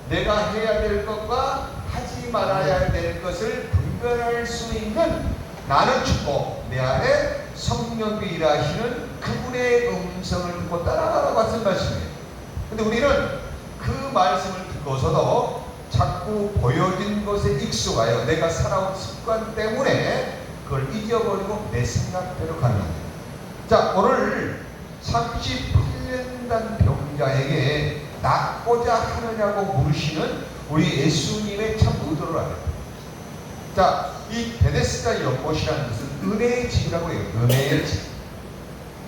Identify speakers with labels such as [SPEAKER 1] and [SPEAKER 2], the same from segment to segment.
[SPEAKER 1] 내가 해야 될 것과 하지 말아야 될 것을 분별할 수 있는 나는 죽고 내 안에 성령이 일하시는 그분의 음성을 듣고 따라가라고 하신 말씀이에요. 근데 우리는 그 말씀을 듣고서도 자꾸 보여진 것에 익숙하여 내가 살아온 습관 때문에 그걸 잊어버리고 내 생각대로 가는 거예요. 자, 오늘 38년간 병자에게 낫고자 하느냐고 물으시는 우리 예수님의 참 의도를 알아요. 자, 이 베데스다 연못이라는 것은 은혜의 집이라고 해요. 은혜의 집.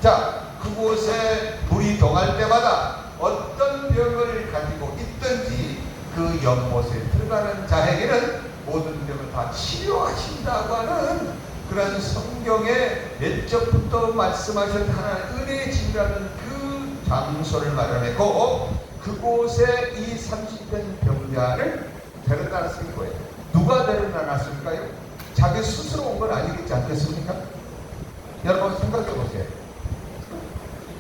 [SPEAKER 1] 자, 그곳에 물이 동할 때마다 어떤 병을 가지고 있든지 그 연못에 들어가는 자에게는 모든 병을 다 치료하신다고 하는 그런 성경의 옛적부터 말씀하신 하나님의 은혜의 집이라는 그 장소를 마련했고, 그곳에 이 30년 병자를 데려다 놨을 거예요. 누가 데려다 놨을까요? 자기 스스로 온 건 아니겠지 않겠습니까? 여러분 생각해 보세요.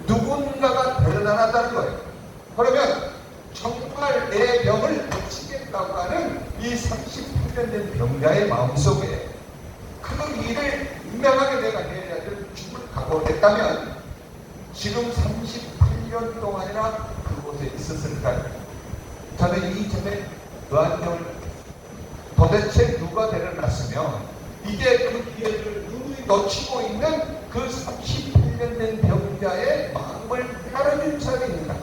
[SPEAKER 1] 누군가가 데려다 놨다는 거예요. 그러면 정말 내 병을 고치겠다고 하는 이 38년 된 병자의 마음속에 그 일을 분명하게 내가 해야 될 죽을 각오했다면 지금 38년 동안이나 그곳에 있었을까요? 저는 이전에 노안경을 도대체 누가 데려놨으면 이제 그 기회를 눈이 놓치고 있는 그 38년 된 병자의 마음을 알아줄 사람입니다.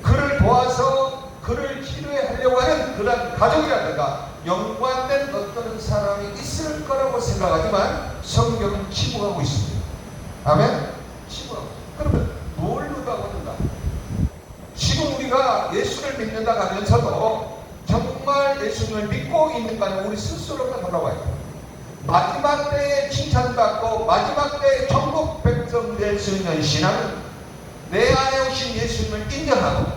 [SPEAKER 1] 그를 도와서 그를 치료하려고 하는 그런 가족이라든가 연관된 어떤 사람이 있을 거라고 생각하지만 성경은 치부하고 있습니다. 아멘? 치부하고. 그러면 뭘 의도하고 있는가? 지금 우리가 예수를 믿는다 하면서도 정말 예수님을 믿고 있는가는 우리 스스로가 돌아봐야 돼요. 마지막 때에 칭찬받고 마지막 때에 전국 백성 될 수 있는 신앙은 내 안에 오신 예수님을 인정하고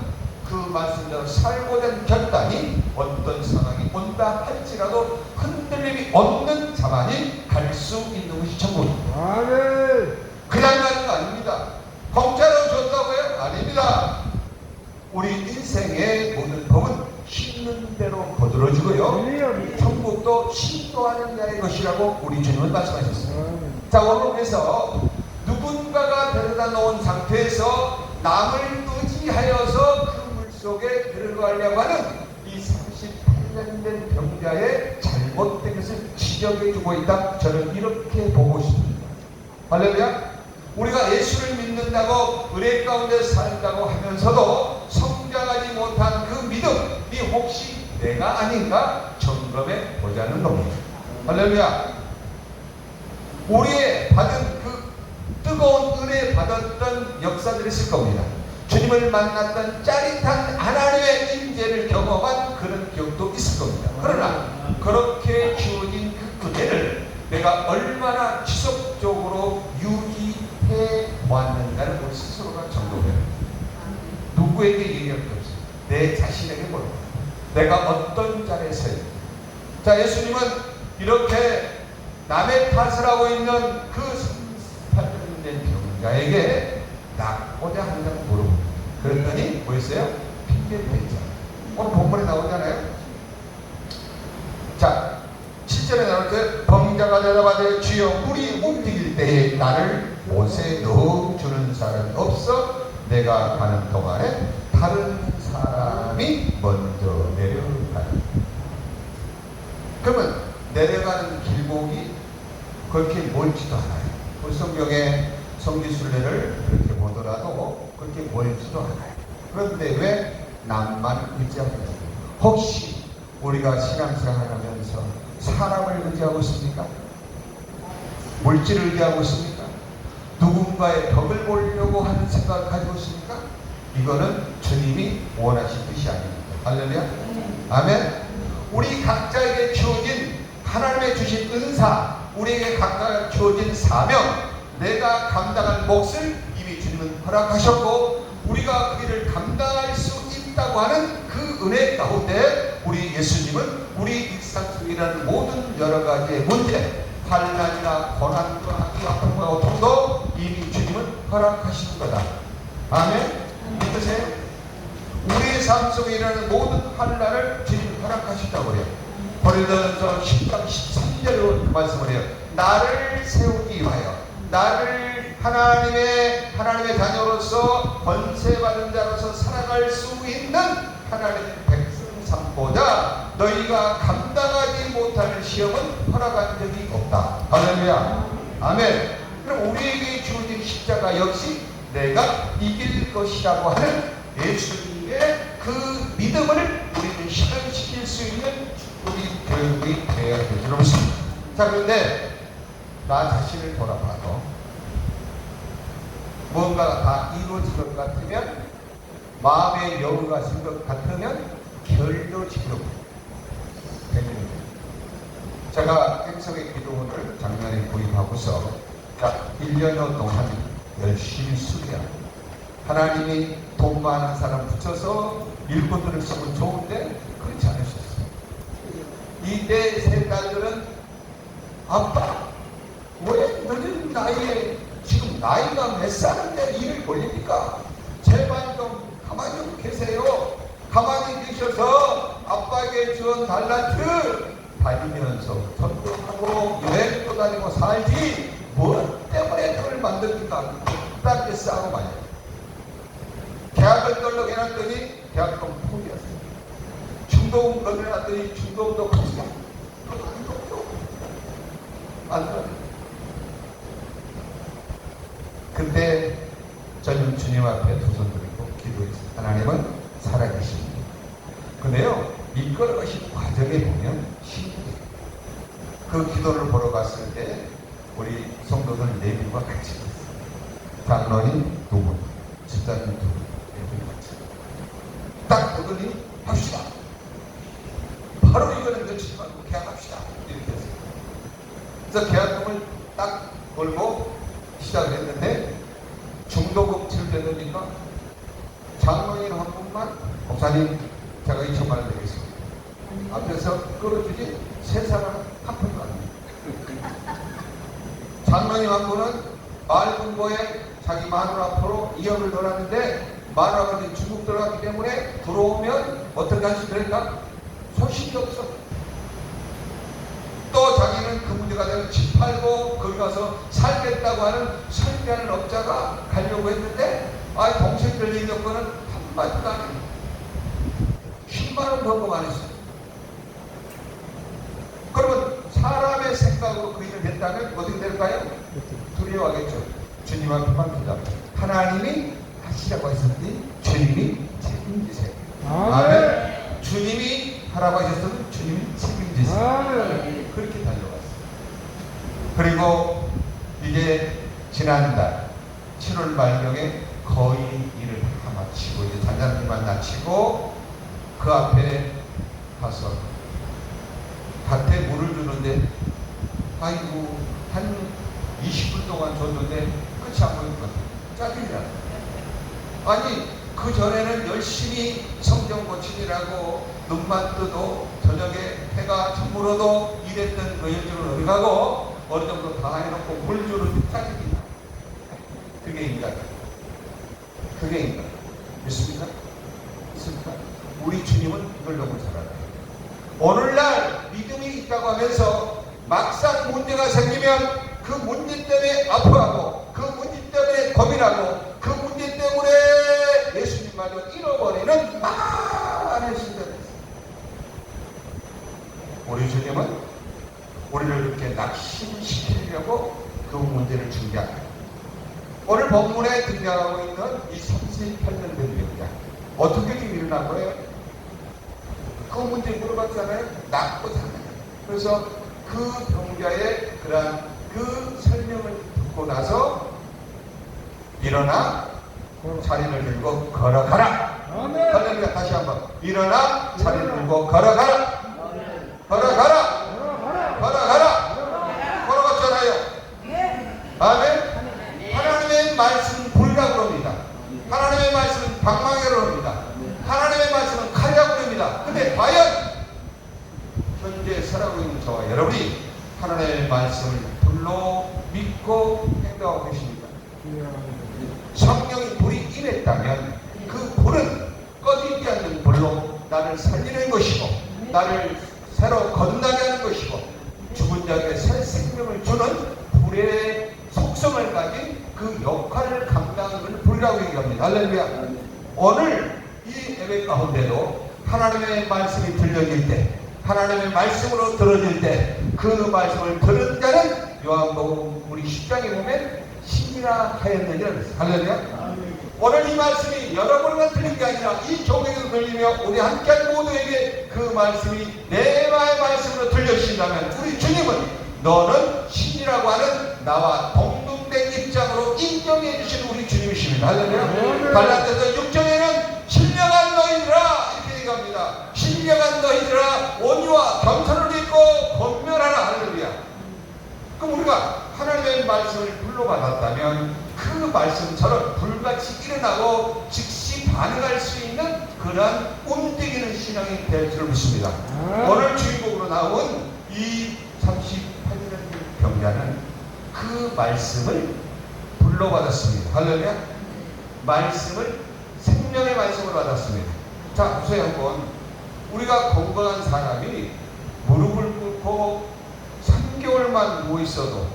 [SPEAKER 1] 그 말씀대로 살고자 하는 결단이 어떤 상황이 온다 할지라도 흔들림이 없는 자만이 갈 수 있는 것이 천국입니다. 아멘. 그냥 가는 거 아닙니다. 공짜로 줬다고요? 아닙니다. 우리 인생의 모든 법은 심는 대로 거들어지고요. 천국도 신도하는 자의 것이라고 우리 주님은 말씀하셨습니다. 자, 오늘 그래서 누군가가 데려다 놓은 상태에서 남을 의지하여서 그 물속에 들어가려고 하는 이 38년 된 병자의 잘못된 것을 지적해주고 있다. 저는 이렇게 보고 있습니다. 할렐루야. 우리가 예수를 믿는다고 은혜 가운데 살다고 하면서도 성장하지 못한 그 믿음이 혹시 내가 아닌가 점검해 보자는 놈입니다. 할렐루야. 우리의 받은 그 뜨거운 은혜 받았던 역사들이 있을 겁니다. 주님을 만났던 짜릿한 하나님의 임재를 경험한 그런 기억도 있을 겁니다. 그러나 그렇게 주어진 그 은혜를 내가 얼마나 지속적으로 유지해 왔는가를 우리 스스로가 점검해야 합니다. 누구에게 얘기할 게 없어요. 내 자신에게 모릅니다. 내가 어떤 자리에 서 있는지. 자, 예수님은 이렇게 남의 탓을 하고 있는 그 38년 된 병자에게 낫고자 한다고 물어봅니다. 그랬더니 뭐였어요? 핑계를 댔잖아요. 오늘 본문에 나오잖아요. 자, 7절에 나올 때 병자가 대답하되 주여 물이 움직일 때에 나를 못에 넣어주는 사람이 없어 내가 가는 동안에 다른 사람이 먼저 내려가요. 그러면 내려가는 길목이 그렇게 멀지도 않아요. 우리 성경에 성지순례를 그렇게 보더라도 그렇게 멀지도 않아요. 그런데 왜 남만 의지하고 있습니까? 혹시 우리가 신앙생활을 하면서 사람을 의지하고 있습니까? 물질을 의지하고 있습니까? 누군가의 덕을 보려고 하는 생각을 가지고 있습니까? 이거는 주님이 원하신 뜻이 아닙니다. 할렐루야. 아멘. 우리 각자에게 주어진 하나님의 주신 은사, 우리에게 각각 주어진 사명, 내가 감당할 몫을 이미 주님은 허락하셨고 우리가 그 일을 감당할 수 있다고 하는 그 은혜 가운데 우리 예수님은 우리 일상 속에 일어나는 모든 여러 가지의 문제, 환난이나 고난과 아픔과 고통도 이미 주님은 허락하신 거다. 아멘. 믿으세요? 우리의 삶 속에 일어나는 모든 환난을 주님 허락하신다고 해요. 고린도전서 10장 13절로 그 말씀을 해요. 나를 세우기 위하여, 나를 하나님의 자녀로서 권세받은 자로서 살아갈 수 있는 하나님 백성 삼보다 너희가 감당하지 못할 시험은 허락한 적이 없다. 할렐루야. 아멘. 그럼 우리에게 주어진 십자가 역시 내가 이길 것이라고 하는 예수님의 그 믿음을 우리는 실현시킬 수 있는 우리 교육이 되어야 될 줄 믿습니다. 자, 그런데 나 자신을 돌아봐도 뭔가가 다 이루어질 것 같으면, 마음의 여유가 있을 것 같으면 결론지로 되는 거예요. 제가 행성의 기도원을 작년에 구입하고서 약 1년여 동안 열심히 수리하고, 하나님이 돈 많은 사람 붙여서 일꾼들을 쓰면 좋은데 그렇지 않으셨어요. 이 내 세 딸들은 아빠, 왜 너는 나이에 지금 나이가 몇 살인데 일을 벌립니까? 제발 좀 가만히 좀 계세요. 가만히 계셔서 아빠에게 준 달란트 다니면서 전도하고 여행도 다니고 살지 뭐 때문에 그걸 만듭니까? 그딴 데 싸고 말이야. 계약을 떨렁해놨더니 계약금 포기했어요. 중도금 걸려놨더니 중도금도 같이 가. 그건 안 좋죠. 안 좋아요. 그때 저는 주님 앞에 두 손 들고 기도했어요. 하나님은 살아계십니다. 근데요, 이끌어가신 과정에 보면 신기해요. 그 기도를 보러 갔을 때 우리 성도들 4분과 같이 갔어요. 장로님 2분, 집사님 2분, 4분 같이. 딱 보더니 합시다. 바로 이거는 놓치지 말고 계약합시다. 이렇게 했어요. 그래서 계약금을 딱 걸고 시작을 했는데, 중도금 칠 되니까 장로님 한 분만, 목사님 제가 2천만 원 드리겠습니다. 앞에서 끌어주지 세 사람 한 푼도 안 돼요. 장로님 한 분은 마을 분고에 자기 마누라 앞으로 2억을 넣었는데, 마누라가 중국 들어갔기 때문에 들어오면 어떻게 할지 그럴까? 소식이 없어. 또 자기는 그 문제가 되면 집 팔고 거기 가서 살겠다고 하는 설계하는 업자가 가려고 했는데, 동생들 얘기 없고는 한마디도 안 해요. 10만원 번금 안 했어요. 그러면 사람의 생각으로 그 일을 했다면 어떻게 될까요? 두려워하겠죠. 주님 앞에만 기다. 하나님이 하시라고 하셨으니 주님이 책임지세요. 아멘. 주님이 하라고 하셨으면 주님이 책임지세요. 그렇게 달려왔어요. 그리고 이제 지난달 7월 말경에 거의 일을 다 마치고 이제 잔잔기만 마치고 그 앞에 가서 밭에 물을 주는데, 아이고 한 20분 동안 줬는데 끝이 안 보이는 것 같아요. 짜증이 나요. 아니 그 전에는 열심히 성경 고치느라고 눈만 뜨도 저녁에 해가 저물어도 일했던 그 여주는 어디 가고 어느 정도 다 해놓고 물 주는 짜증이 나요. 그게 인간. 그게 인간. 믿습니까? 믿습니까? 우리 주님은 이걸 너무 잘 알아요. 오늘날 믿음이 있다고 하면서 막상 문제가 생기면 그 문제 때문에 아파하고, 그 문제 때문에 고민하고, 그 문제 때문에 예수님마저 잃어버리는 많은 시대가 있어요. 우리 주님은 우리를 이렇게 낙심시키려고 그 문제를 준비합니다. 오늘 본문에 등장하고 있는 이 38년 된 병자, 어떻게 지금 일어난 거예요? 그 문제 물어봤잖아요. 낫고잖아요. 그래서 그 병자의 그러한 그 설명을 듣고 나서 일어나 자리를 들고 걸어가라. 할렐루야. 다시 한번 일어나 자리를 들고 걸어가라. 걸어가라. 걸어가라. 걸어갔잖아요. 아멘. 하나님의 말씀은 불가고 그럽니다. 하나님의 말씀은 방망이로 그럽니다. 하나님의 말씀은 칼이라고 그럽니다. 근데 과연 현재 살아가고 있는 저와 여러분이 하나님의 말씀을 불로 믿고 행동하고 계십니까? 성령의 불이 임했다면 그 불은 꺼진 나를 살리는 것이고 나를 새로 거듭나게 하는 것이고 죽은 자에게 새 생명을 주는 불의 속성을 가진 그 역할을 감당하는 불이라고 얘기합니다. 할렐루야. 오늘 이 예배 가운데도 하나님의 말씀이 들려질 때, 하나님의 말씀으로 들어질 때 그 말씀을 들은 자는 요한복음 우리 10장에 보면 신이라 하였느니라 그랬어요. 할렐루야. 오늘 이 말씀이 여러분만 들린 게 아니라 이 교회에서 들리며 우리 함께한 모두에게 그 말씀이 내 말씀으로 들려주신다면 우리 주님은 너는 신이라고 하는 나와 동등된 입장으로 인정해 주신 우리 주님이십니다. 할렐루야. 갈라디아서 6장에는 신령한 너희들아 이렇게 얘기합니다. 신령한 너희들아 온유와 겸손을 입고 권면하라. 할렐루야. 그럼 우리가 하나님의 말씀을 불로 받았다면 그 말씀처럼 불같이 일어나고 즉시 반응할 수 있는 그러한 움직이는 신앙이 될 줄 믿습니다. 오늘 주인공으로 나온 이 38년 병자는 그 말씀을 불로 받았습니다. 할렐루야. 말씀을 생명의 말씀으로 받았습니다. 자, 보세요 한번. 우리가 건강한 사람이 무릎을 꿇고 3개월만 누워 있어도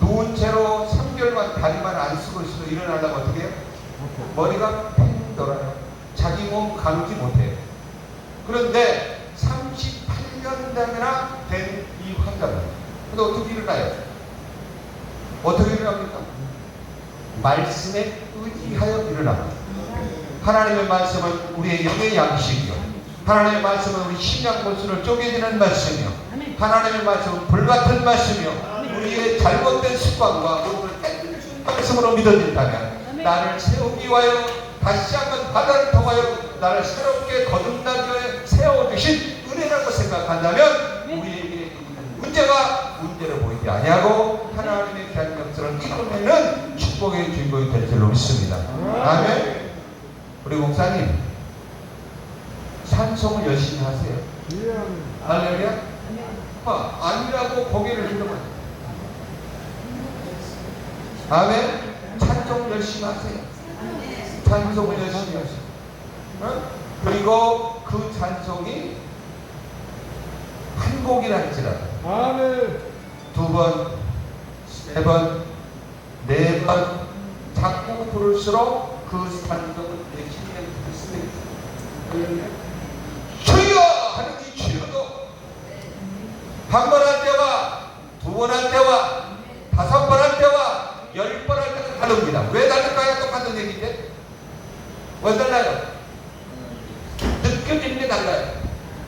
[SPEAKER 1] 누운 채로 3개월만 다리만 안 쓰고 있어도 일어나려면 어떻게 해요? 머리가 팽 돌아요. 자기 몸 가누지 못해요. 그런데 38년이나 된 이 환자는 근데 어떻게 일어나요? 어떻게 일어납니까? 말씀에 의지하여 일어납니다. 하나님의 말씀은 우리의 영의 양식이요, 하나님의 말씀은 우리 심장 골수를 쪼개지는 말씀이요, 하나님의 말씀은 불같은 말씀이요, 우리의 잘못된 습관과 우리를 깨뜨려주는 말씀으로 믿어진다면 나를 세우기 위하여 다시 한번 바다를 통하여 나를 새롭게 거듭나기 위해 세워주신 은혜라고 생각한다면 우리에게 있는 문제가 문제로 보이지 아니하고 하나님의 귀한 역사를 이뤄내는 축복의 주인공이 될 줄로 믿습니다. 아멘. 우리 목사님 찬송을 열심히 하세요. 할렐루야. 아니라고 고개를 흔들면 아멘. 찬송 열심히 하세요. 찬송을 열심히 하세요. 그리고 그 찬송이 한 곡이라 할지라도
[SPEAKER 2] 아멘.
[SPEAKER 1] 2번, 3번, 4번 자꾸 부를수록 그 찬송을 내 심령에 부르습니다. 주여 하는 이 주여도 한 번 할 때와 2번 할 때와 5번 할 때와 10번 할 때가 다릅니다. 왜 다를까요? 똑같은 얘기인데 왜 달라요? 느껴지는 게 달라요.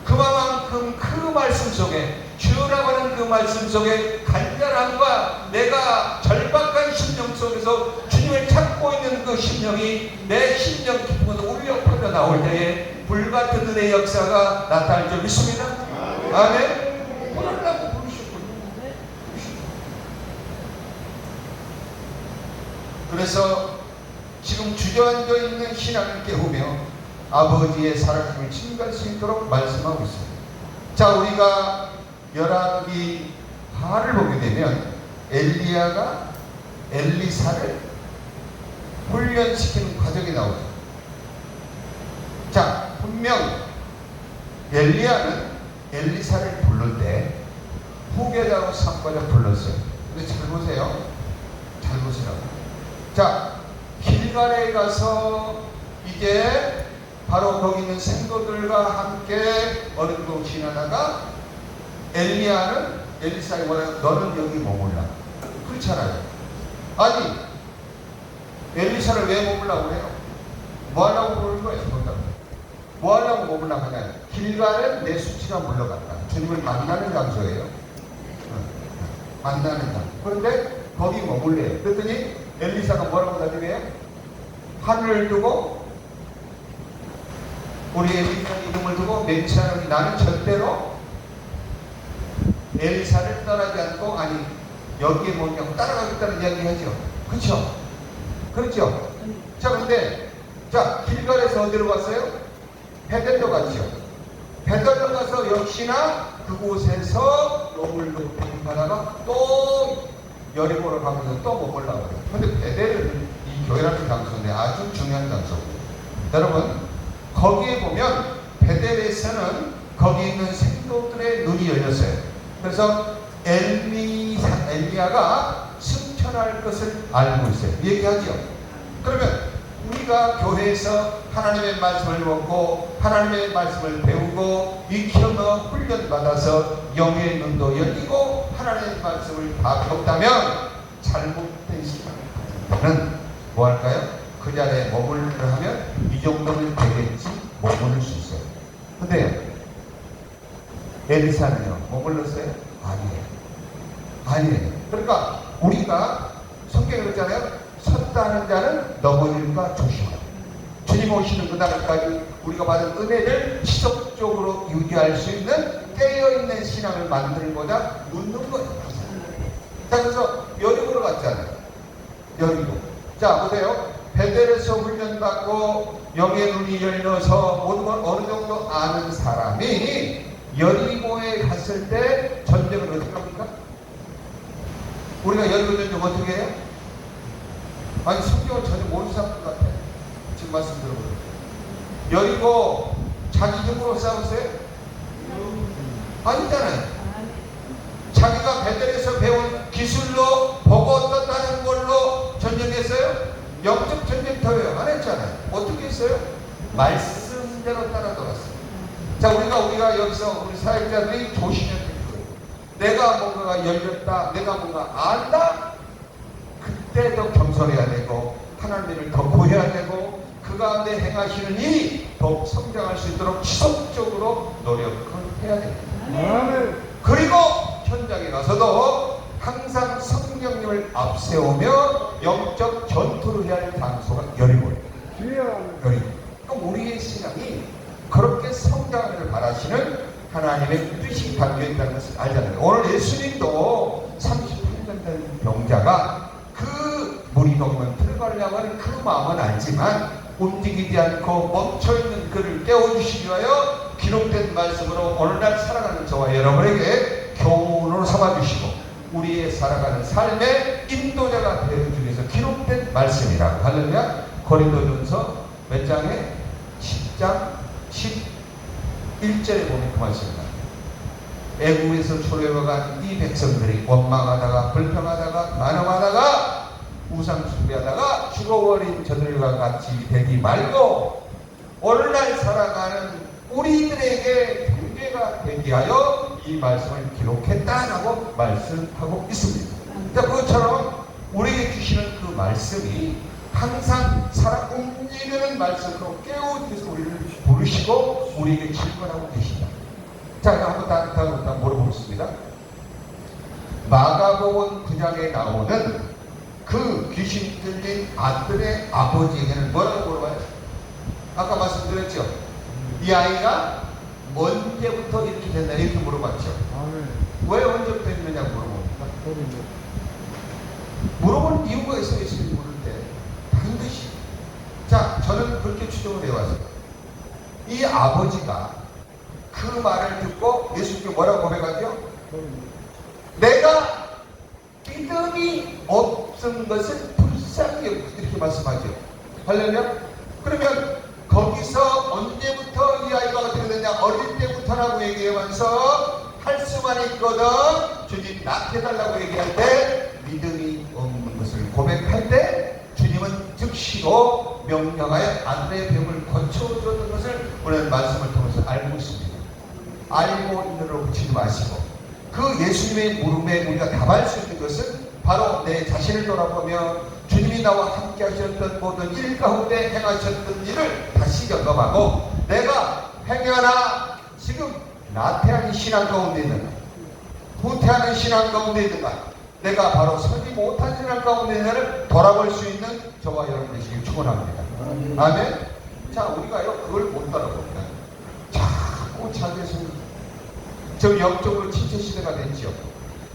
[SPEAKER 1] 그만큼 그 말씀 속에 주라고 하는 그 말씀 속에 간절함과 내가 절박한 심령 속에서 주님을 찾고 있는 그 심령이 내 심령 깊은 울려 퍼져 나올 때에 불같은 은혜의 역사가 나타날 줄 믿습니다. 아멘. 부르려고 부르셨군요. 그래서 지금 주저앉아 있는 신앙을 깨우며 아버지의 살아심을 증거할 수 있도록 말씀하고 있습니다. 자, 우리가 열왕기 하를 보게 되면 엘리야가 엘리사를 훈련시키는 과정이 나오죠. 자, 분명 엘리야는 엘리사를 부를 때 후계자로 삼고자 불렀어요. 근데 잘 보세요. 잘 보시라고. 자, 길갈에 가서 이제 바로 거기 있는 생도들과 함께 어느 정도 지나다가 엘리야는 엘리사에게 뭐라고? 너는 여기 머물라. 그렇잖아요. 아니 엘리사를 왜 머물라고 그래요? 뭐 하려고 그러는 거예요? 뭐 하려고 머물라고 하나요? 길갈은 내 수치가 물러갔다. 주님을 만나는 장소예요. 만나는 장소. 그런데 거기 머물래요. 그랬더니 엘리사가 뭐라고 대답해요? 하늘을 두고 우리 엘리사 이름을 두고 맹세하노니 나는 절대로 엘리사를 떠나지 않고 아니 여기에 뭐냐고 따라가겠다는 이야기 하죠. 그렇죠? 그렇죠? 자, 근데 자, 길갈에서 어디로 갔어요? 베델로 갔죠. 베델로 가서 역시나 그곳에서 머물고 가다가 또 여리고로 가면서 또 머물라고 해요. 근데 베델은 이 교회라는 장소인데 아주 중요한 장소입니다. 여러분 거기에 보면 베델에서는 거기 있는 생도들의 눈이 열렸어요. 그래서 엘리야가 승천할 것을 알고 있어요. 얘기하죠. 그러면 우리가 교회에서 하나님의 말씀을 먹고 하나님의 말씀을 배우고 익혀서 훈련받아서 영의 눈도 열리고 하나님의 말씀을 다 배웠다면 잘못된 시간을 가진다면 뭐 할까요? 그 자리에 머무르려 하면 이 정도는 되겠지 머무를 수 있어요. 근데 엘리사는요 머물렀어요? 아니에요. 그러니까 우리가 성경에 그랬잖아요. 섰다 하는 자는 넘어질까 조심하라. 주님 오시는 그날까지 우리가 받은 은혜를 지속적으로 유지할 수 있는 깨어있는 신앙을 만들고자 묻는 거예요. 자, 그래서 여리고로 갔잖아요. 여리고. 자, 보세요. 베델에서 훈련받고 영의 눈이 열려서 모든 걸 어느 정도 아는 사람이 여리고에 갔을 때 전쟁을 어떻게 합니까? 우리가 여리고 전쟁 어떻게 해요? 아니 성경을 전혀 모르는 사람들 같아. 지금 말씀 들어보세요. 여리고 자기 힘으로 싸웠어요? 아니잖아요. 자기가 베델에서 배운 기술로 보고 어떻다는 걸로 전쟁했어요? 영적 전쟁터예요. 안 했잖아요. 어떻게 했어요? 말씀대로 따라 돌았어요. 자, 우리가 여기서 우리 사역자들이 조심해야 되는 거예요. 내가 뭔가가 열렸다, 내가 뭔가 안다, 그때 더 겸손해야 되고 하나님을 더 구해야 되고 그 가운데 행하시는 일이 더욱 성장할 수 있도록 지속적으로 노력을 해야 됩니다. 그리고 현장에 가서도 항상 성령님을 앞세우며 영적 전투를 해야 할 장소가 여리고예요. 여리고. 그럼 우리의 신앙이 그렇게 성장을 바라시는 하나님의 뜻이 담겨있다는 것을 알잖아요. 오늘 예수님도 38년 된 병자가 그 무리동문 들어가려고 하는 그 마음은 알지만 움직이지 않고 멈춰있는 그를 깨워주시기 위하여 기록된 말씀으로 오늘날 살아가는 저와 여러분에게 교훈으로 삼아주시고 우리의 살아가는 삶의 인도자가 되어주기 위해서 기록된 말씀이라고. 할렐루야. 고린도전서 몇 장에? 10장 11절에 보면 그 말씀입니다. 애국에서 초래해간 이 백성들이 원망하다가 불평하다가 만음하다가 우상 숭배하다가 죽어버린 저들과 같이 되지 말고 오늘날 살아가는 우리들에게 경계가 되게 하여 이 말씀을 기록했다라고 말씀하고 있습니다. 자, 그것처럼 우리에게 주시는 그 말씀이 항상 살아 움직이는 말씀으로 깨우쳐서 우리를 부르시고 우리에게 질문하고 계십니다. 자, 한번 다음 물어보겠습니다. 마가복음 9장에 나오는 그 귀신 들린 아들의 아버지에게는 뭐라고 물어봐요? 아까 말씀드렸죠. 이 아이가 언제부터 이렇게 됐나 이렇게 물어봤죠. 왜 언제부터 했느냐고 물어봅니까? 물어볼 이유가 있어요. 예수님이 물을 때 반드시. 자, 저는 그렇게 추정을 해왔어요. 이 아버지가 그 말을 듣고 예수님께 뭐라고 고백하죠? 내가 믿음이 없은 것을 불쌍히 여기고 이렇게 말씀하죠. 할렐루야. 그러면 거기서 언제부터 이 아이가 어떻게 되냐? 어릴 때부터라고 얘기하면서 할 수만 있거든 주님 낳게달라고 얘기할 때 믿음이 없는 것을 고백할 때 주님은 즉시로 명령하여 아들의 병을 고쳐주는 것을 오늘 말씀을 통해서 알고 있습니다. 알고 있느라고 붙이지 마시고 그 예수님의 물음에 우리가 답할 수 있는 것은 바로 내 자신을 돌아보며 주님이 나와 함께 하셨던 모든 일 가운데 행하셨던 일을 다시 점검하고 내가 행여나 지금 나태한 신앙 가운데 있는가, 후퇴하는 신앙 가운데 있는가, 내가 바로 서지 못한 신앙 가운데 있는가를 돌아볼 수 있는 저와 여러분 되시길 축원합니다. 아멘. 자, 우리가요 그걸 못 따라봅니다. 자꾸 자기에서 저 영적으로 침체 시대가 됐죠.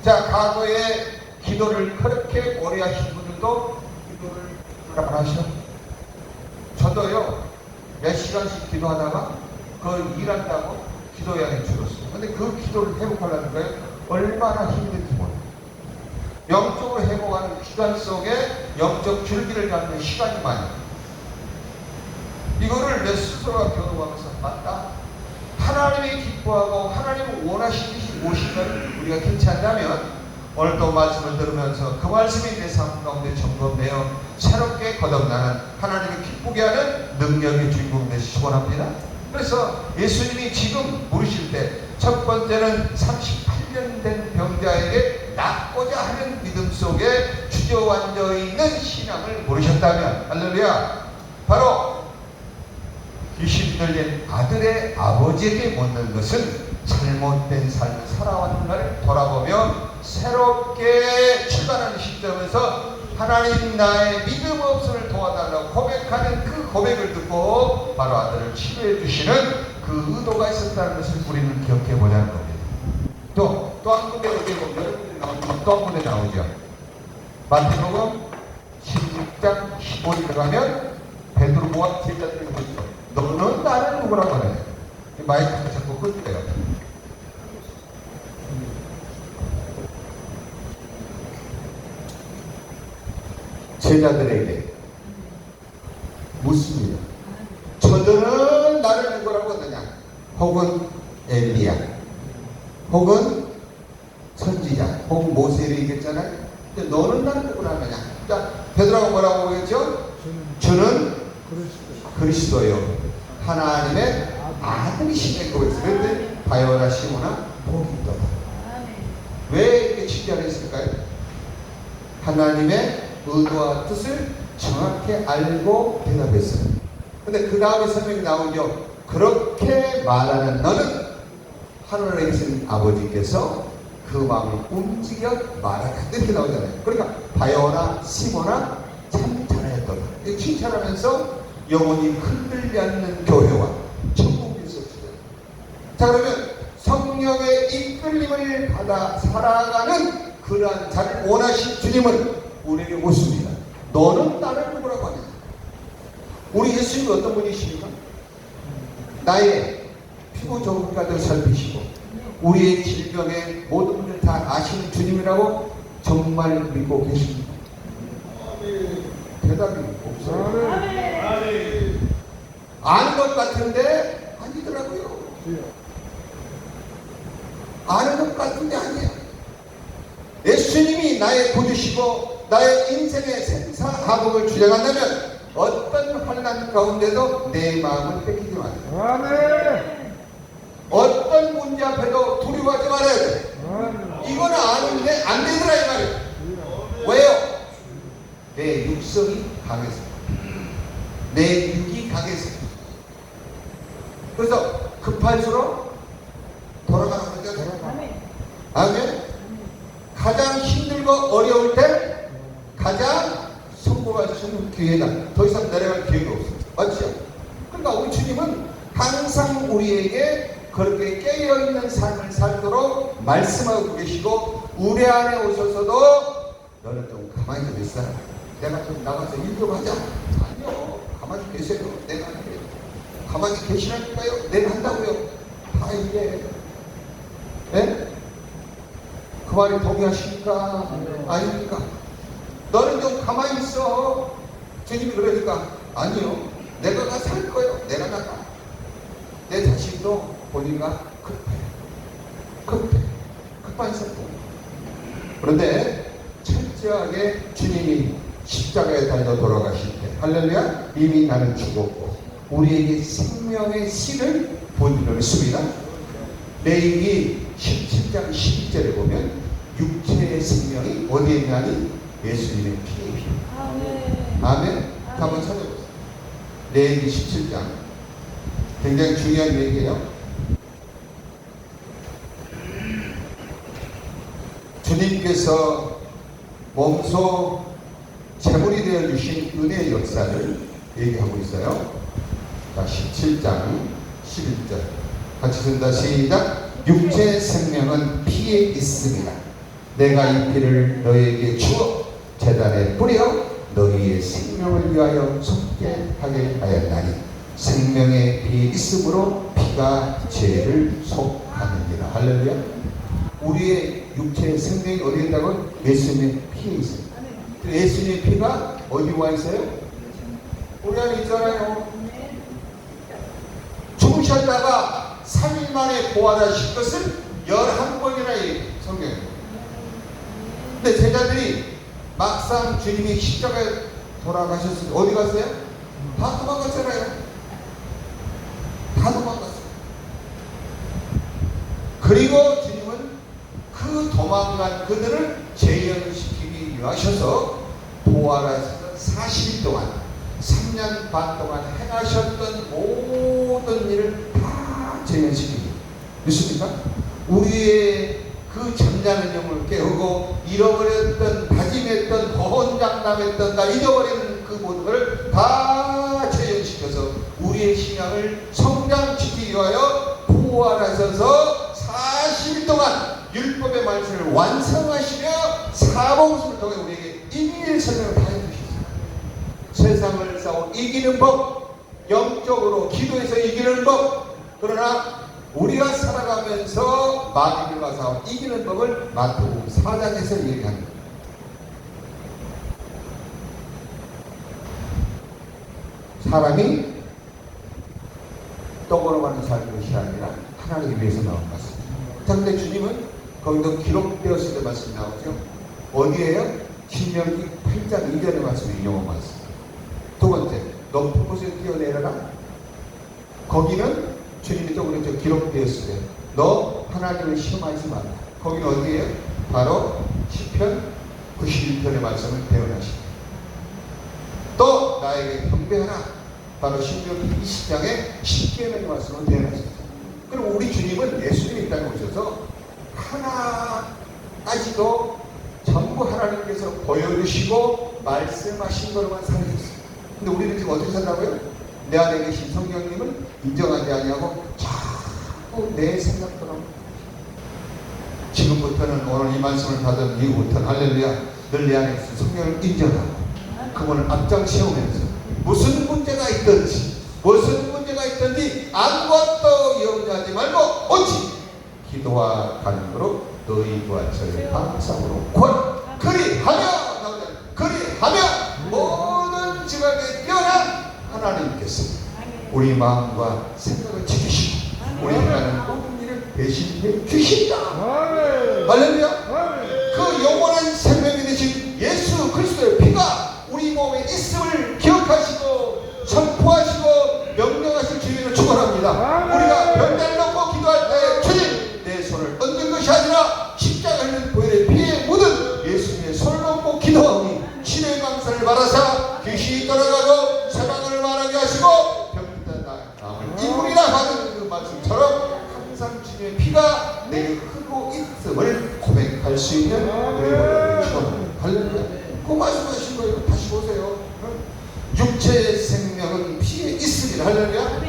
[SPEAKER 1] 자, 과거에 기도를 그렇게 오래 하신 분들도 기도를 안 하셔. 저도요 몇 시간씩 기도하다가 그 일한다고 기도량이 줄었어요. 근데 그 기도를 회복하려는 거예요. 얼마나 힘든지 몰라요. 영적으로 회복하는 기간 속에 영적 줄기를 잡는 시간이 많아요. 이거를 내 스스로가 경험하면서 맞다. 하나님이 기뻐하고 하나님이 원하시는 것이 무엇인가를 우리가 캐치한다면 오늘 또 말씀을 들으면서 그 말씀이 내 삶 가운데 점검되어 새롭게 거듭나는 하나님을 기쁘게 하는 능력의 주인공 되시기 원합니다. 그래서 예수님이 지금 물으실 때 첫 번째는 38년 된 병자에게 낫고자 하는 믿음 속에 주저앉아 있는 신앙을 물으셨다면, 할렐루야, 바로 귀신 들린 아들의 아버지에게 묻는 것은 잘못된 삶을 살아왔는 날 돌아보며 새롭게 출발하는 시점에서 하나님 나의 믿음 없음을 도와달라고 고백하는 그 고백을 듣고 바로 아들을 치료해 주시는 그 의도가 있었다는 것을 우리는 기억해 보자는 겁니다. 또 한 군데 어디에 보면 여러분들이 나오지만 또 한 군데 나오죠. 마태복음 16장 15절에 들어가면 베드로와 제자들이 그러죠. 너는 나를 누구라고 하냐. 마이크가 자꾸 끊겨요. 제자들에게 묻습니다. 저들은 나를 누구라고 하느냐? 혹은 엘리야, 혹은 선지자, 혹은 모세를 얘기했잖아요. 근데 너는 나를 누구라고 하느냐? 자, 베드로가 뭐라고 했죠? 주는 그리스도요, 하나님의 아들이시네. 그랬는데 바요나 시모나 복이 있다. 왜 이렇게 칭찬을 했을까요? 하나님의 의도와 뜻을 정확히 알고 대답했어요. 근데 그 다음에 설명이 나오죠. 그렇게 말하는 너는 하늘에 계신 아버지께서 그 마음을 움직여 말하라, 이렇게 나오잖아요. 그러니까 바요나 시모나 참 잘하였더라. 칭찬하면서 영혼이 흔들지 않는 교회와 천국이 있었어요. 자, 그러면 성령의 이끌림을 받아 살아가는 그러한 자를 원하신 주님은 우리에게 묻습니다. 너는 나를 누구라고 하냐? 우리 예수님은 어떤 분이십니까? 나의 피부 조금까지 살피시고 우리의 질병의 모든 분을 다 아시는 주님이라고 정말 믿고 계십니까? 대답이 없어요. 아는 것 같은데 아니더라고요. 아는 것 같은데 아니에요. 예수님이 나의 구주시고 나의 인생의 생사하복을 주장한다면 어떤 환난 가운데도 내 마음을 뺏기지 말아요. 어떤 문제 앞에도 두려워하지 말아야 돼. 이거는 아는데 안 되더라 이 말이에요. 왜요? 내 육성이 강해서, 내 육이 강해서. 그래서 급할수록 돌아가는 거죠. 아멘. 가장 힘들고 어려울 때 가장 성공할 수 있는 기회다. 더 이상 내려갈 기회가 없어요. 맞죠? 그러니까 우리 주님은 항상 우리에게 그렇게 깨어있는 삶을 살도록 말씀하고 계시고, 우리 안에 오셔서도 너는 좀 가만히 좀 있어라. 내가 좀 나가서 일 좀 하자. 아니요. 가만히 계세요. 내가 할게요. 가만히 계시라니까요. 내가 한다고요. 다 이게. 네? 그 말에 동의하십니까? 아닙니까? 너는 좀 가만히 있어. 주님이 그러니까 아니요. 내가 가서 할 거예요. 내가 나가. 내 자신도 보니까 급한 사람. 그런데 철저하게 주님이 십자가에 달려 돌아가실 때, 할렐루야, 이미 나는 죽었고 우리에게 생명의 씨를 보여주셨습니다. 레위기 17장 12절에 보면 육체의 생명이 어디에 있냐니 예수님의 피에 있습니다. 아멘. 한번 찾아보세요. 레위기 17장. 굉장히 중요한 얘기예요. 주님께서 몸소 제물이 되어 주신 은혜의 역사를 얘기하고 있어요. 자, 17장 11절 같이 쓴다. 시작. 육체의 생명은 피에 있습니다. 내가 이 피를 너희에게 주어 제단에 뿌려 너희의 생명을 위하여 속게 하게 하였나니 생명의 피에 있으므로 피가 죄를 속하느니라. 할렐루야. 우리의 육체의 생명이 어디에 있다고? 예수님의 피에 있어요. 예수님의 피가 어디 와 있어요? 우리 안에 있잖아요. 죽으셨다가 3일 만에 부활하신 것을 11번이나 얘기해요, 성경에. 근데 제자들이 막상 주님이 십자가에 돌아가셨을 때 어디 갔어요? 다 도망갔잖아요. 다 도망갔어요. 그리고 주님은 그 도망간 그들을 재현시키기 위하셔서 부활하셔서 40일 동안 3년 반 동안 행하셨던 모든 일을 다 재현시키기. 믿습니까? 우리의 그 잠자는 영을 깨우고 잃어버렸던, 다짐했던, 허언장담했던, 다 잊어버리는 그 모든 것을 다 재현시켜서 우리의 신앙을 성장시키기 위하여 부활하셔서 40일 동안 율법의 말씀을 완성하시며 사복음을 통해 우리에게 일일 설명을 다 해주셨어요. 세상을 싸워 이기는 법, 영적으로 기도해서 이기는 법. 그러나 우리가 살아가면서 마귀들과 싸워 이기는 법을 마태복음 4장에서 얘기합니다. 사람이 떡으로만 살 것이 아니라 하나님을 위해서 나온 것입니다. 그런데 주님은 거기도 기록되었을 때 말씀이 나오죠. 어디에요? 신명기 8장 2절의 말씀이 인용한 말씀. 두 번째, 높은 곳에 뛰어내려라. 거기는 주님이 또 그랬죠. 기록되었을 때 너 하나님을 시험하지 마라. 거기는 어디에요? 바로 시편 91편의 말씀을 배워나십니다. 또 나에게 경배하라. 바로 신명기 20장의 10계명의 말씀을 배워나십니다. 그럼 우리 주님은 예수님이 이 땅에 오셔서 하나까지도 전부 하나님께서 보여주시고 말씀하신 것로만 살아있어요. 근데 우리는 지금 어떻게 산다고요? 내 안에 계신 성령님을 인정하지 아니하고 자꾸 내 생각처럼. 지금부터는 오늘 이 말씀을 받은 이후부터는 할렐루야, 늘 내 안에 계신 성령을 인정하고 그분을 앞장 세우면서 무슨 문제가 있든지 아무것도 염려하지 말고 오직 기도와 간구로 너희와 저희 항상으로 그리하며 모든 지각에 뛰어난 하나님께서 우리 마음과 생각을 지키시고 우리 하는 모든 일을 대신해 주신다. 할렐루야. 그 영원한 생명이 되신 예수 그리스도의 피가 우리 몸에 있음을 기억하시고 선포하시고 명령하실 주님을 축원합니다. 우리가 벽날 놓고 기도할 때 주님 내 손을 얹는 것이 아니라 십자가 흘린 보혈의 피에 묻은 예수님의 손을 놓고 기도하니 신의 강산을 받아서 귀신이 떠나가고 세방을 말하게 하시고 병든 남을 이물이라 하는 그 말씀처럼 항상 주님의 피가 내게 흐르고 있음을 고백할 수 있는 우리를 축원합니다. 할렐루야. 그 말씀하신 거예요. 다시 보세요. 육체의 생명은 피에 있으리라. 할렐루야.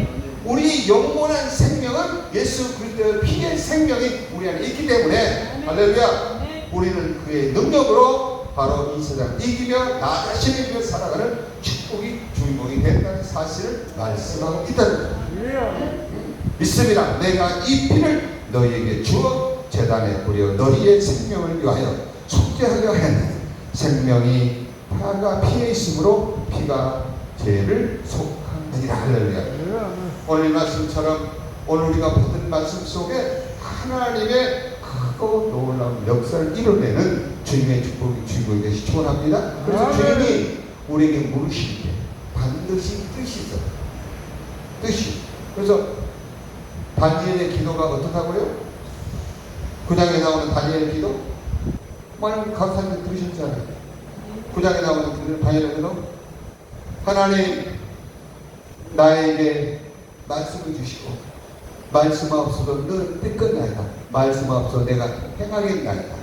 [SPEAKER 1] 우리 영원한 생명은 예수 그리스도의 피의 생명이 우리 안에 있기 때문에 할렐루야. 우리는 그의 능력으로 바로 이 세상을 이기며 나 자신을 위해 살아가는 축복이 주인공이 된다는 사실을 말씀하고 있다는 거예요. 믿습니다. 내가 이 피를 너희에게 주어 제단에 뿌려 너희의 생명을 위하여 속죄하려 했느니 생명이 파가 피에 있으므로 피가 죄를 속하느니라. 할렐루야. 오늘 말씀처럼 오늘 우리가 받은 말씀 속에 하나님의 크고 놀라운 역사를 이뤄내는 주님의 축복이 주인공이 되시 축원합니다. 그래서 주님이 우리에게 물으실 때 반드시 뜻이. 그래서 다니엘의 기도가 어떻다고요? 9장에 나오는 다니엘의 기도? 많은 강사님들 들으셨잖아요. 9장에 나오는 다니엘의 기도? 하나님 나에게 말씀을 주시고 말씀 없어도 늘 뜻끝나이다. 말씀 없어 내가 행하겠나이다.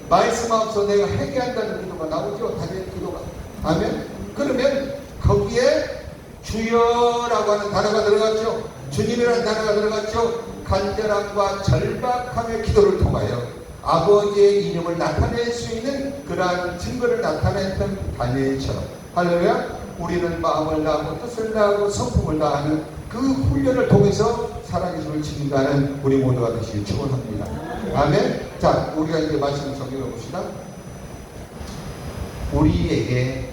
[SPEAKER 1] 말씀 없어 내가 회개한다는 기도가 나오죠. 다니엘 기도가. 아멘. 그러면 거기에 주여라고 하는 단어가 들어갔죠. 주님이라는 단어가 들어갔죠. 간절함과 절박함의 기도를 통하여 아버지의 이름을 나타낼 수 있는 그러한 증거를 나타냈던 다니엘처럼 할렐루야. 우리는 마음을 다하고 뜻을 다하고 성품을 다하는 그 훈련을 통해서 살아계심을 증가하는 우리 모두가 되시길 축원합니다. 아멘. 자, 우리가 이제 말씀을 정리해 봅시다. 우리에게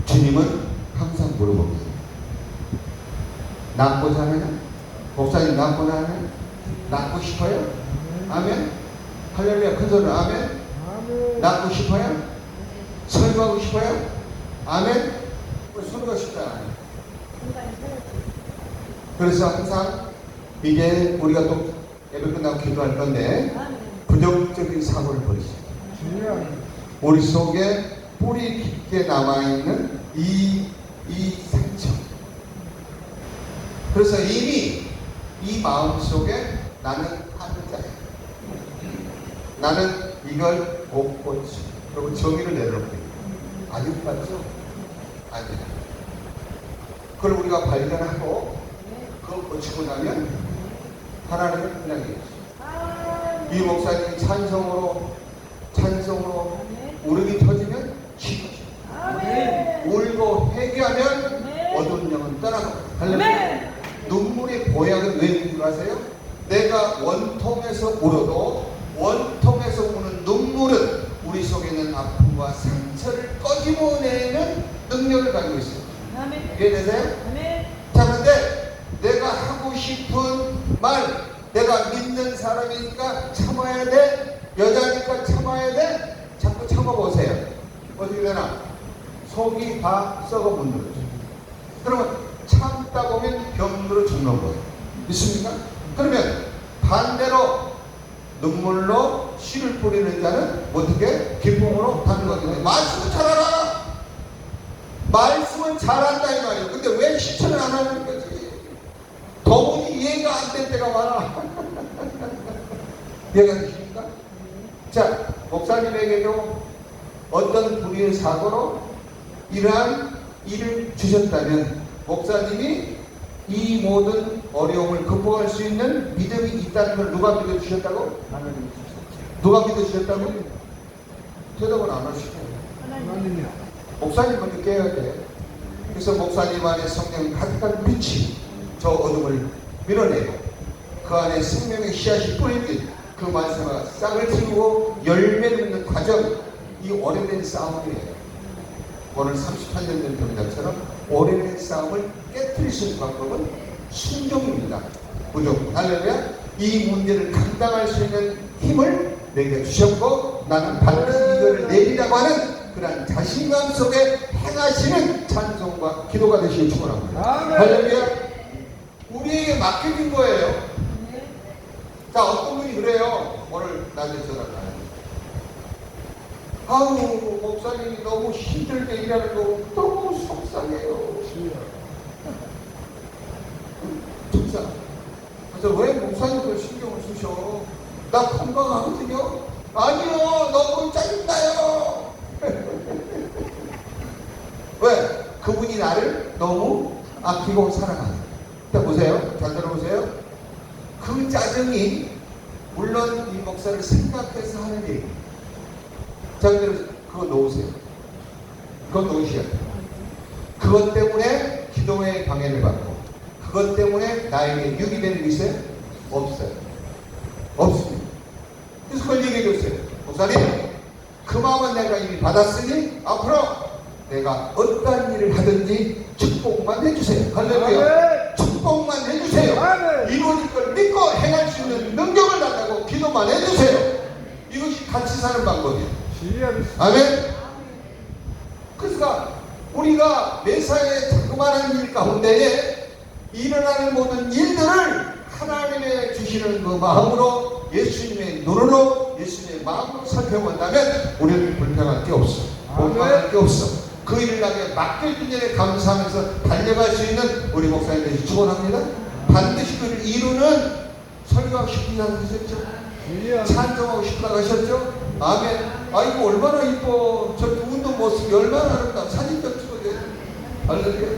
[SPEAKER 1] 주님은 항상 물어봅니다. 낳고자 하느냐? 목사님 낳고자 하느냐? 낳고 싶어요? 아멘. 할렐루야. 큰 소리로 아멘. 낳고 싶어요? 설교하고 싶어요? 아멘. 설교가 쉽다. 그래서 항상 이제 우리가 또 예배 끝나고 기도할 건데 부정적인 사고를 버리시죠. 우리 속에 뿌리 깊게 남아있는 이 상처. 그래서 이미 이 마음 속에 나는 하는 자야. 나는 이걸 못 고쳐. 그리고 정의를 내려놓게. 아직 맞죠? 아직. 그걸 우리가 발견하고 그걸 고치고 나면 하나님을 그냥 이 목사님이 찬성으로 울음이 터지면 쉬워져. 울고 회개하면 어두운 영은 떠나고. 할렐루야. 눈물의 보약은 왜 있는 줄 아세요? 내가 원통에서 울어도 원통에서 우는 눈물은 우리 속에 있는 아픔과 상처를 꺼집어내는 능력을 가지고 있어요. 이해되세요? 자, 그런데 내가 하고 싶은 말, 내가 믿는 사람이니까 참아야 돼, 여자니까 참아야 돼, 자꾸 참아보세요. 어떻게 되나? 속이 다 썩어 문드러져. 그러면 참다 보면 병으로 죽는 거예요. 믿습니까? 그러면 반대로 눈물로 씨를 뿌리는 자는 어떻게? 기쁨으로 담는 거거든요. 말씀은 잘하라. 말씀은 잘한다 이 말이에요. 근데 왜 실천을 안 하는 거지? 도무지 이해가 안 될 때가 많아. 이해가 되십니까? 자, 목사님에게도 어떤 불의의 사고로 이러한 일을 주셨다면 목사님이 이 모든 어려움을 극복할 수 있는 믿음이 있다는 걸 누가 믿어주셨다고? 하나님이 주셨죠. 누가 믿어주셨다고? 대답은 안 하시고 하나님이요. 목사님 먼저 깨야 돼. 그래서 목사님 안에 성령이 가득한 빛이 저 어둠을 밀어내고 그 안에 생명의 씨앗이 뿌리듯 그 말씀과 싹을 틔우고 열매를 맺는 과정, 이 오래된 싸움이에요. 오늘 38년 된 병자처럼 오래된 싸움을 깨뜨릴 수 있는 방법은 순종입니다. 무조건. 할렐루야. 이 문제를 감당할 수 있는 힘을 내게 주셨고 나는 반드시 이거를 내리라고 하는 그런 자신감 속에 행하시는 찬송과 기도가 되시길 축원합니다. 할렐루야. 우리에게 맡겨진 거예요. 자, 어떤 분이 그래요. 오늘 낮에 전화를 아우, 목사님이 너무 힘들게 일하는 거 너무 속상해요. 속상. 그래서 왜 목사님을 신경을 쓰셔? 나 건강하거든요. 아니요, 너무 짜증나요. 왜? 그분이 나를 너무 아끼고 사랑하는. 자, 보세요. 잘 들어보세요. 그 짜증이 물론 이 목사를 생각해서 하는 얘기예요. 자, 근데 그거 놓으세요. 그거 놓으셔야 돼요. 그것 때문에 기도의 방해를 받고 그것 때문에 나에게 유익이 되는 게 있어요? 없어요. 없습니다. 그래서 그걸 얘기해 줬어요. 목사님, 그 마음은 내가 이미 받았으니 앞으로 내가 어떤 일을 하든지 축복만 해주세요. 할렐루야. 축복만 해주세요. 이루어질 걸 믿고 행할 수 있는 능력을 달라고 기도만 해주세요. 이것이 같이 사는 방법이에요. 아멘. 그러니까 우리가 매사에 자그마한 일 가운데에 일어나는 모든 일들을 하나님의 주시는 그 마음으로 예수님의 눈으로 예수님의 마음으로 살펴본다면 우리는 불평할 게 없어. 원망할 게 없어. 그 일을 나에게 맡겨준 일에 감사하면서 달려갈 수 있는 우리 목사님 되시 축원합니다. 반드시 그를 이루는 설교하고 싶다고 하셨죠. 찬송하고 싶다고 하셨죠. 아멘. 아이고 얼마나 이뻐. 저 두 분도 모습이 얼마나 아름다워. 사진 좀 찍어줘요. 할렐루야.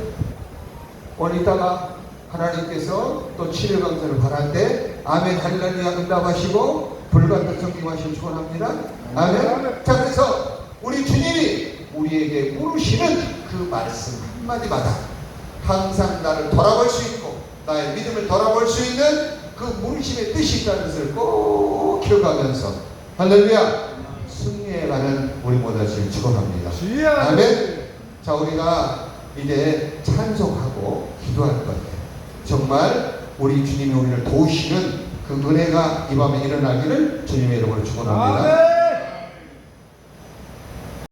[SPEAKER 1] 오늘 이따가 하나님께서 또 치료 강사를 바랄 때 아멘 할렐루야 응답하시고 불같은 성김하시길 축원합니다. 아멘. 자, 그래서 우리 주님이 우리에게 물으시는 그 말씀 한마디마다 항상 나를 돌아볼 수 있고 나의 믿음을 돌아볼 수 있는 그 물으심의 뜻이 있다는 것을 꼭 기억하면서 할렐루야 승리해가는 우리 모두 되시길 축원합니다. 아멘. 자, 우리가 이제 찬송하고 기도할 건데 정말 우리 주님이 우리를 도우시는
[SPEAKER 2] 그 은혜가 이 밤에 일어나기를 주님의 이름으로 축원합니다.